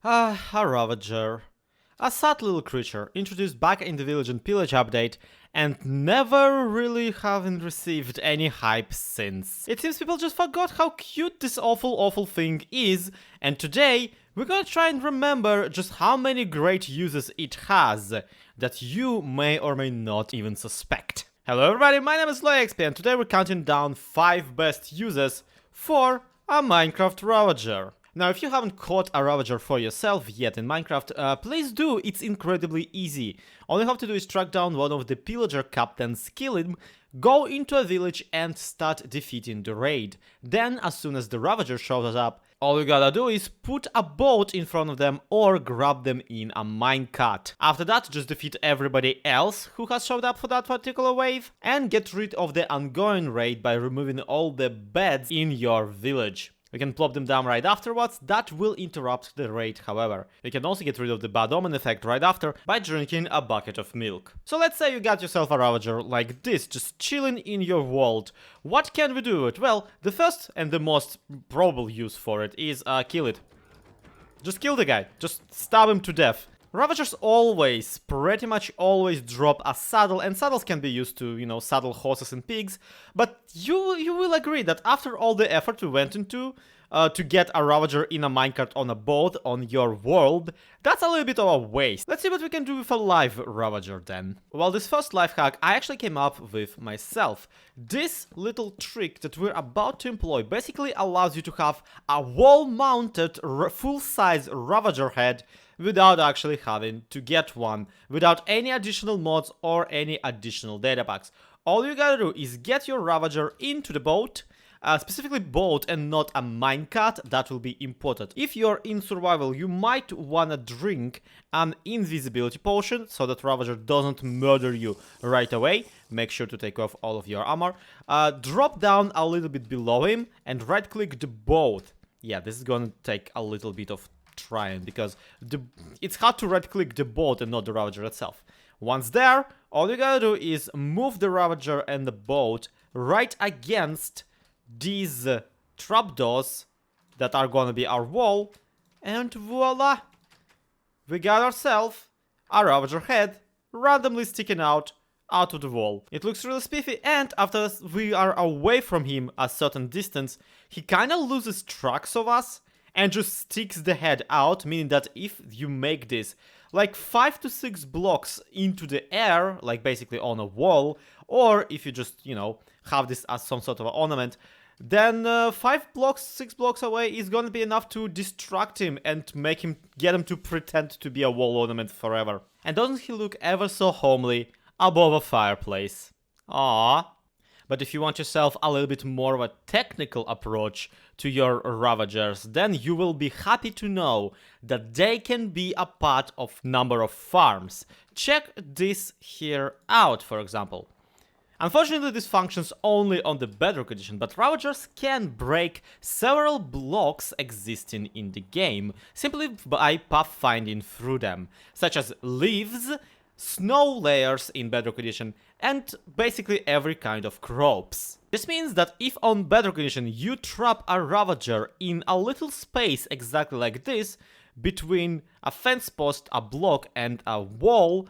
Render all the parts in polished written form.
A Ravager. A sad little creature, introduced back in the Village and Pillage update, and never really haven't received any hype since. It seems people just forgot how cute this awful thing is, and today we're gonna try and remember just how many great uses it has that you may or may not even suspect. Hello everybody, my name is ZloyXP, and today we're counting down 5 best uses for a Minecraft Ravager. Now, if you haven't caught a Ravager for yourself yet in Minecraft, please do, it's incredibly easy. All you have to do is track down one of the pillager captains, kill him, go into a village and start defeating the raid. Then, as soon as the Ravager shows up, all you gotta do is put a boat in front of them or grab them in a minecart. After that, just defeat everybody else who has showed up for that particular wave and get rid of the ongoing raid by removing all the beds in your village. You can plop them down right afterwards, that will interrupt the raid however. You can also get rid of the bad omen effect right after by drinking a bucket of milk. So let's say you got yourself a Ravager like this, just chilling in your world. What can we do with it? Well, the first and the most probable use for it is kill it. Just kill the guy, just stab him to death. Ravagers always, pretty much always drop a saddle, and saddles can be used to, you know, saddle horses and pigs, but you will agree that after all the effort we went into to get a Ravager in a minecart on a boat on your world, that's a little bit of a waste. Let's see what we can do with a live Ravager then. Well, this first life hack I actually came up with myself. This little trick that we're about to employ basically allows you to have a wall-mounted full-size Ravager head without actually having to get one, without any additional mods or any additional data packs. All you gotta do is get your Ravager into the boat, specifically boat and not a minecart, that will be important. If you're in survival, you might wanna drink an invisibility potion so that Ravager doesn't murder you right away. Make sure to take off all of your armor. Drop down a little bit below him and right click the boat. Yeah, this is gonna take a little bit of trying because it's hard to right click the boat and not the Ravager itself. Once there, all you gotta do is move the Ravager and the boat right against these trapdoors that are gonna be our wall, and voila! We got ourselves a Ravager head randomly sticking out of the wall. It looks really spiffy, and after we are away from him a certain distance, he kinda loses tracks of us and just sticks the head out, meaning that if you make this like 5 to 6 blocks into the air, like basically on a wall, or if you just, you know, have this as some sort of ornament, then 5 blocks, 6 blocks away is gonna be enough to distract him and get him to pretend to be a wall ornament forever. And doesn't he look ever so homely above a fireplace? Aww. But if you want yourself a little bit more of a technical approach to your Ravagers, then you will be happy to know that they can be a part of number of farms. Check this here out, for example. Unfortunately, this functions only on the Bedrock edition, but Ravagers can break several blocks existing in the game, simply by pathfinding through them, such as leaves, snow layers in Bedrock edition, and basically every kind of crops. This means that if on Bedrock edition you trap a Ravager in a little space exactly like this, between a fence post, a block and a wall,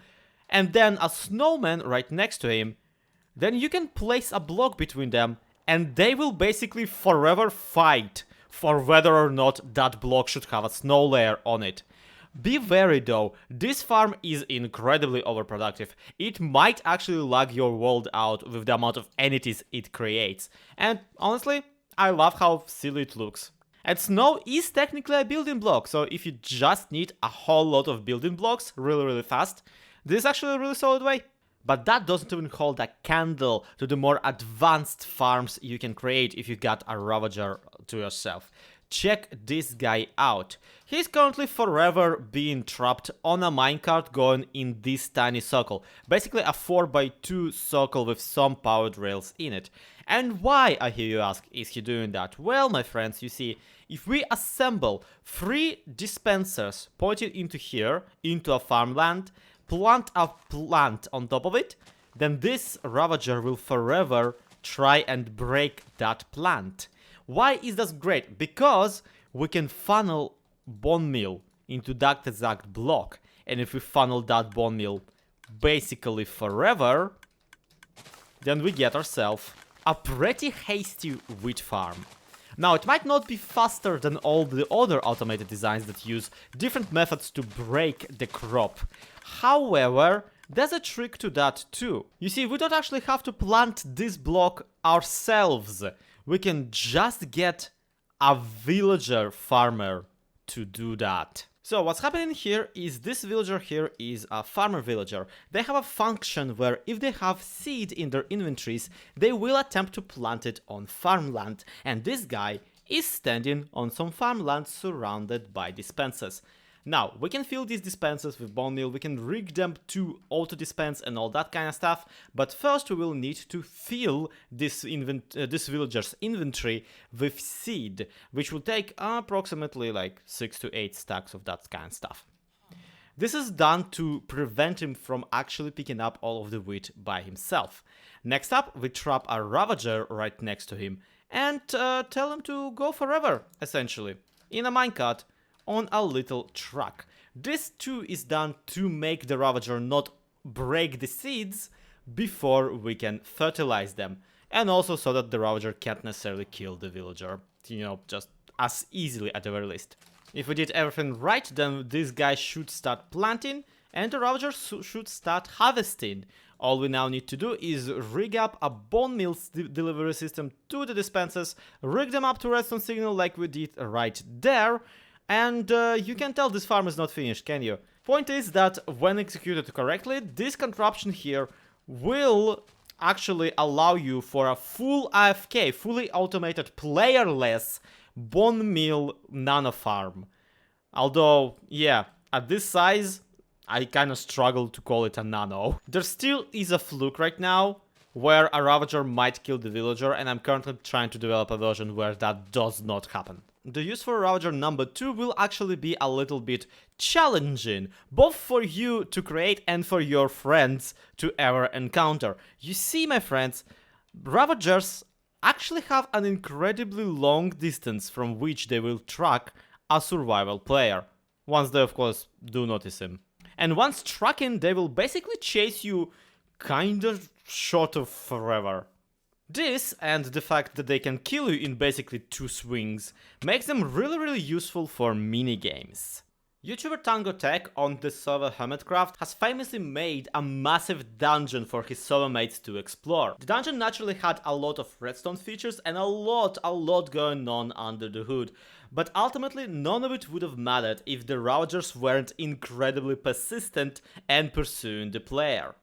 and then a snowman right next to him, then you can place a block between them and they will basically forever fight for whether or not that block should have a snow layer on it. Be wary though, this farm is incredibly overproductive. It might actually lag your world out with the amount of entities it creates. And honestly, I love how silly it looks. And snow is technically a building block, so if you just need a whole lot of building blocks really fast, this is actually a really solid way. But that doesn't even hold a candle to the more advanced farms you can create if you got a Ravager to yourself. Check this guy out. He's currently forever being trapped on a minecart going in this tiny circle. Basically a 4x2 circle with some powered rails in it. And why, I hear you ask, is he doing that? Well, my friends, you see, if we assemble 3 dispensers pointed into here, into a farmland, plant a plant on top of it, then this Ravager will forever try and break that plant. Why is this great? Because we can funnel bone meal into that exact block, and if we funnel that bone meal basically forever, then we get ourselves a pretty hasty wheat farm. Now, it might not be faster than all the other automated designs that use different methods to break the crop. However, there's a trick to that too. You see, we don't actually have to plant this block ourselves. We can just get a villager farmer to do that. So what's happening here is this villager here is a farmer villager. They have a function where if they have seed in their inventories, they will attempt to plant it on farmland. And this guy is standing on some farmland surrounded by dispensers. Now, we can fill these dispensers with bone meal, we can rig them to auto-dispense and all that kind of stuff, but first we will need to fill this villager's inventory with seed, which will take approximately like 6 to 8 stacks of that kind of stuff. This is done to prevent him from actually picking up all of the wheat by himself. Next up, we trap a Ravager right next to him and tell him to go forever, essentially, in a minecart, on a little truck. This too is done to make the Ravager not break the seeds before we can fertilize them, and also so that the Ravager can't necessarily kill the villager, you know, just as easily at the very least. If we did everything right, then this guy should start planting and the Ravager should start harvesting. All we now need to do is rig up a bone meal delivery system to the dispensers, rig them up to redstone signal like we did right there. And you can tell this farm is not finished, can you? Point is that when executed correctly, this contraption here will actually allow you for a full AFK, fully automated, playerless bone meal nano-farm. Although, yeah, at this size, I kind of struggle to call it a nano. There still is a fluke right now where a Ravager might kill the villager, and I'm currently trying to develop a version where that does not happen. The use for Ravager number 2 will actually be a little bit challenging, both for you to create and for your friends to ever encounter. You see, my friends, Ravagers actually have an incredibly long distance from which they will track a survival player, once they of course do notice him. And once tracking, they will basically chase you kind of short of forever. This, and the fact that they can kill you in basically 2 swings, makes them really useful for minigames. YouTuber Tango Tech on the server Hermitcraft has famously made a massive dungeon for his server mates to explore. The dungeon naturally had a lot of redstone features and a lot going on under the hood, but ultimately none of it would have mattered if the Ravagers weren't incredibly persistent and pursuing the player.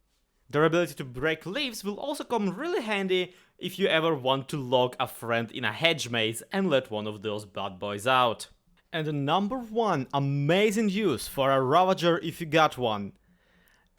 Their ability to break leaves will also come really handy if you ever want to log a friend in a hedge maze and let one of those bad boys out. And the number one amazing use for a Ravager, if you got one,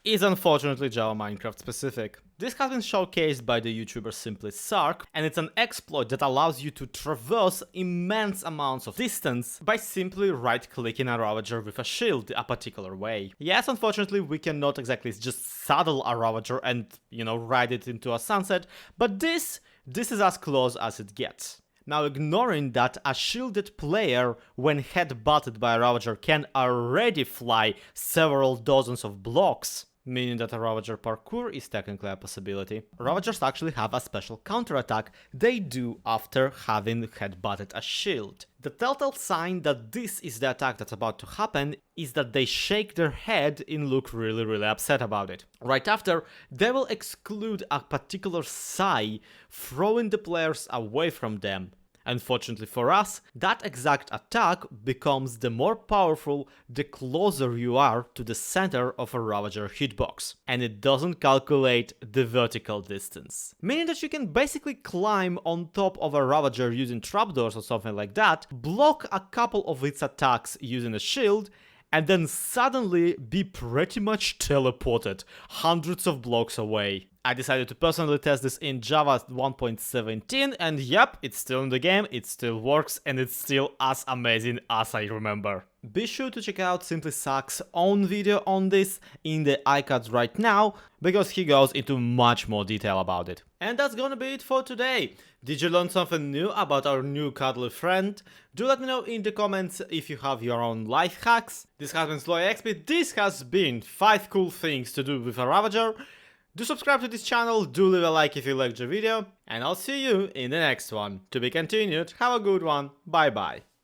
is unfortunately Java Minecraft specific. This has been showcased by the YouTuber Simply Sark, and it's an exploit that allows you to traverse immense amounts of distance by simply right-clicking a Ravager with a shield a particular way. Yes, unfortunately, we cannot exactly just saddle a Ravager and, you know, ride it into a sunset, but this is as close as it gets. Now, ignoring that a shielded player, when head-butted by a Ravager, can already fly several dozens of blocks, meaning that a Ravager parkour is technically a possibility. Ravagers actually have a special counterattack they do after having headbutted a shield. The telltale sign that this is the attack that's about to happen is that they shake their head and look really upset about it. Right after, they will exclude a particular sigh, throwing the players away from them. Unfortunately for us, that exact attack becomes the more powerful the closer you are to the center of a Ravager hitbox, and it doesn't calculate the vertical distance. Meaning that you can basically climb on top of a Ravager using trapdoors or something like that, block a couple of its attacks using a shield, and then suddenly be pretty much teleported hundreds of blocks away. I decided to personally test this in Java 1.17, and yep, it's still in the game, it still works, and it's still as amazing as I remember. Be sure to check out Simply Suck's own video on this in the iCards right now, because he goes into much more detail about it. And that's gonna be it for today. Did you learn something new about our new cuddly friend? Do let me know in the comments if you have your own life hacks. This has been ZloyXP. This has been 5 cool things to do with a Ravager. Do subscribe to this channel, do leave a like if you liked the video, and I'll see you in the next one. To be continued, have a good one, bye bye.